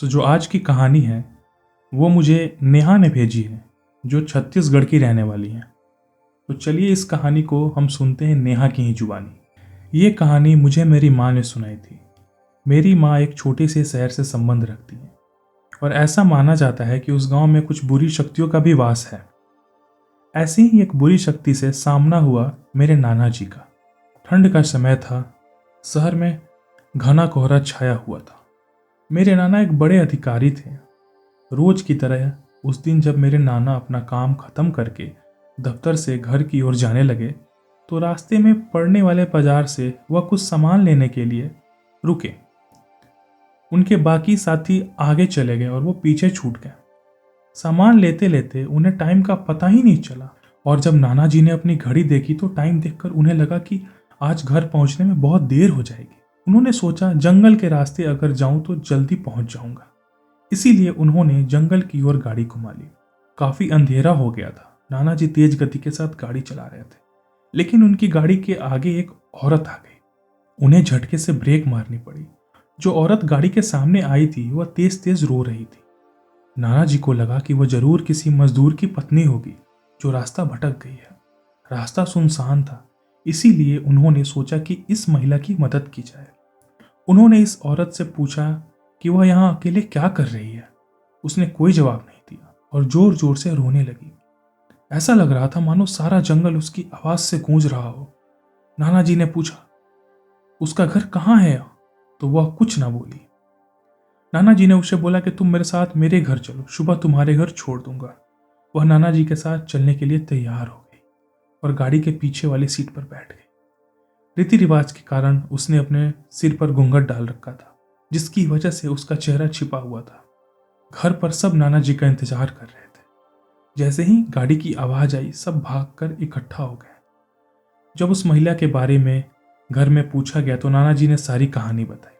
जो आज की कहानी है वो मुझे नेहा ने भेजी है, जो छत्तीसगढ़ की रहने वाली है। तो चलिए इस कहानी को हम सुनते हैं नेहा की ही जुबानी। ये कहानी मुझे मेरी माँ ने सुनाई थी। मेरी माँ एक छोटे से शहर से संबंध रखती है और ऐसा माना जाता है कि उस गांव में कुछ बुरी शक्तियों का भी वास है। ऐसी ही एक बुरी शक्ति से सामना हुआ मेरे नाना जी का। ठंड का समय था, शहर में घना कोहरा छाया हुआ था। मेरे नाना एक बड़े अधिकारी थे। रोज की तरह उस दिन जब मेरे नाना अपना काम खत्म करके दफ्तर से घर की ओर जाने लगे तो रास्ते में पड़ने वाले बाजार से वह कुछ सामान लेने के लिए रुके। उनके बाकी साथी आगे चले गए और वो पीछे छूट गए। सामान लेते लेते उन्हें टाइम का पता ही नहीं चला और जब नाना जी ने अपनी घड़ी देखी तो टाइम देखकर उन्हें लगा कि आज घर पहुंचने में बहुत देर हो जाएगी। उन्होंने सोचा जंगल के रास्ते अगर जाऊं तो जल्दी पहुंच जाऊंगा। इसीलिए उन्होंने जंगल की ओर गाड़ी घुमा ली। काफी अंधेरा हो गया था। नाना जी तेज गति के साथ गाड़ी चला रहे थे, लेकिन उनकी गाड़ी के आगे एक औरत आ गई। उन्हें झटके से ब्रेक मारनी पड़ी। जो औरत गाड़ी के सामने आई थी वह तेज तेज रो रही थी। नाना जी को लगा कि वह जरूर किसी मजदूर की पत्नी होगी जो रास्ता भटक गई है। रास्ता सुनसान था, इसीलिए उन्होंने सोचा कि इस महिला की मदद की जाए। उन्होंने इस औरत से पूछा कि वह यहाँ अकेले क्या कर रही है। उसने कोई जवाब नहीं दिया और जोर जोर से रोने लगी। ऐसा लग रहा था मानो सारा जंगल उसकी आवाज से गूंज रहा हो। नाना जी ने पूछा, उसका घर कहाँ है? तो वह कुछ ना बोली। नाना जी ने उसे बोला कि तुम मेरे साथ मेरे घर चलो, सुबह तुम्हारे घर छोड़ दूंगा। वह नाना जी के साथ चलने के लिए तैयार हो गई और गाड़ी के पीछे वाली सीट पर बैठ गई। रीति रिवाज के कारण उसने अपने सिर पर घूंघट डाल रखा था, जिसकी वजह से उसका चेहरा छिपा हुआ था। घर पर सब नाना जी का इंतजार कर रहे थे। जैसे ही गाड़ी की आवाज आई सब भागकर इकट्ठा हो गए। जब उस महिला के बारे में घर में पूछा गया तो नाना जी ने सारी कहानी बताई।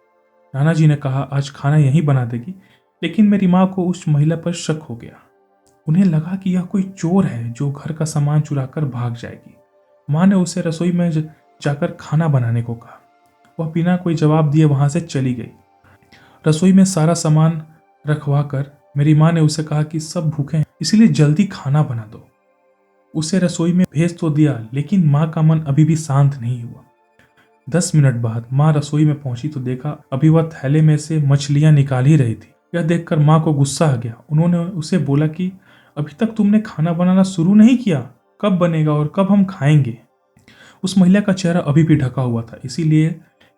नाना जी ने कहा आज खाना यहीं बना देगी, लेकिन मेरी माँ को उस महिला पर शक हो गया। उन्हें लगा कि यह कोई चोर है जो घर का सामान चुराकर भाग जाएगी। माँ ने उसे रसोई में जाकर खाना बनाने को कहा। वह बिना कोई जवाब दिए वहां से चली गई। रसोई में सारा सामान रखवा कर मेरी माँ ने उसे कहा कि सब भूखे हैं, इसलिए जल्दी खाना बना दो। उसे रसोई में भेज तो दिया, लेकिन माँ का मन अभी भी शांत नहीं हुआ। 10 मिनट बाद माँ रसोई में पहुंची तो देखा अभी वह थैले में से मछलियां निकाल ही रही थी। यह देखकर माँ को गुस्सा आ गया। उन्होंने उसे बोला कि अभी तक तुमने खाना बनाना शुरू नहीं किया, कब बनेगा और कब हम खाएंगे? उस महिला का चेहरा अभी भी ढका हुआ था, इसीलिए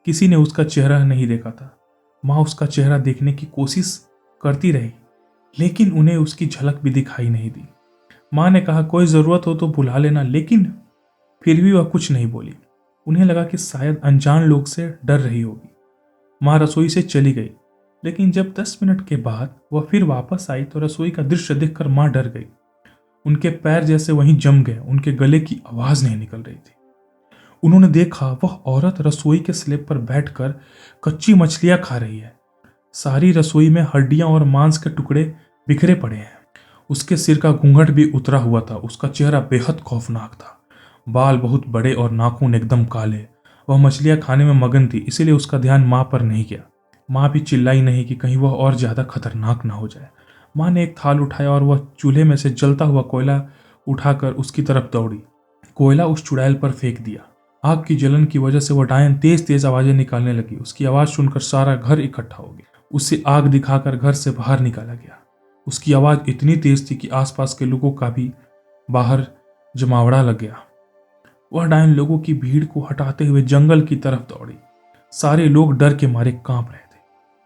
किसी ने उसका चेहरा नहीं देखा था। माँ उसका चेहरा देखने की कोशिश करती रही, लेकिन उन्हें उसकी झलक भी दिखाई नहीं दी। माँ ने कहा कोई जरूरत हो तो बुला लेना, लेकिन फिर भी वह कुछ नहीं बोली। उन्हें लगा कि शायद अनजान लोग से डर रही होगी। माँ रसोई से चली गई, लेकिन जब 10 मिनट के बाद वह फिर वापस आई तो रसोई का दृश्य देखकर माँ डर गई। उनके पैर जैसे वहीं जम गए, उनके गले की आवाज नहीं निकल रही थी। उन्होंने देखा वह औरत रसोई के स्लैब पर बैठकर कच्ची मछलियां खा रही है। सारी रसोई में हड्डियां और मांस के टुकड़े बिखरे पड़े हैं। उसके सिर का घूंघट भी उतरा हुआ था। उसका चेहरा बेहद खौफनाक था। बाल बहुत बड़े और नाखून एकदम काले। वह मछलियां खाने में मगन थी, इसीलिए उसका ध्यान माँ पर नहीं गया। माँ भी चिल्लाई नहीं कि कहीं वह और ज्यादा खतरनाक ना हो जाए। माँ ने एक थाल उठाया और वह चूल्हे में से जलता हुआ कोयला उठाकर उसकी तरफ दौड़ी। कोयला उस चुड़ैल पर फेंक दिया। आग की जलन की वजह से वह डायन तेज तेज आवाजें निकालने लगी। उसकी आवाज सुनकर सारा घर इकट्ठा हो गया। उसे आग दिखाकर घर से बाहर निकाला गया। उसकी आवाज इतनी तेज थी कि आसपास के लोगों का भी बाहर जमावड़ा लग गया। वह डायन लोगों की भीड़ को हटाते हुए जंगल की तरफ दौड़ी। सारे लोग डर के मारे कांप रहे थे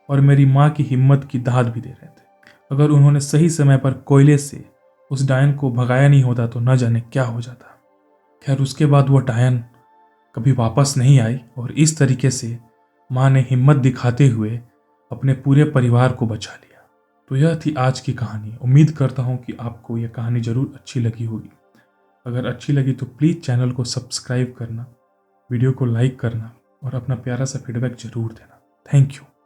और मेरी माँ की हिम्मत की दाद भी दे रहे थे। अगर उन्होंने सही समय पर कोयले से उस डायन को भगाया नहीं होता तो न जाने क्या हो जाता। खैर उसके बाद वह डायन कभी वापस नहीं आई और इस तरीके से माँ ने हिम्मत दिखाते हुए अपने पूरे परिवार को बचा लिया। तो यह थी आज की कहानी। उम्मीद करता हूँ कि आपको यह कहानी जरूर अच्छी लगी होगी। अगर अच्छी लगी तो प्लीज़ चैनल को सब्सक्राइब करना, वीडियो को लाइक करना और अपना प्यारा सा फीडबैक जरूर देना। Thank you.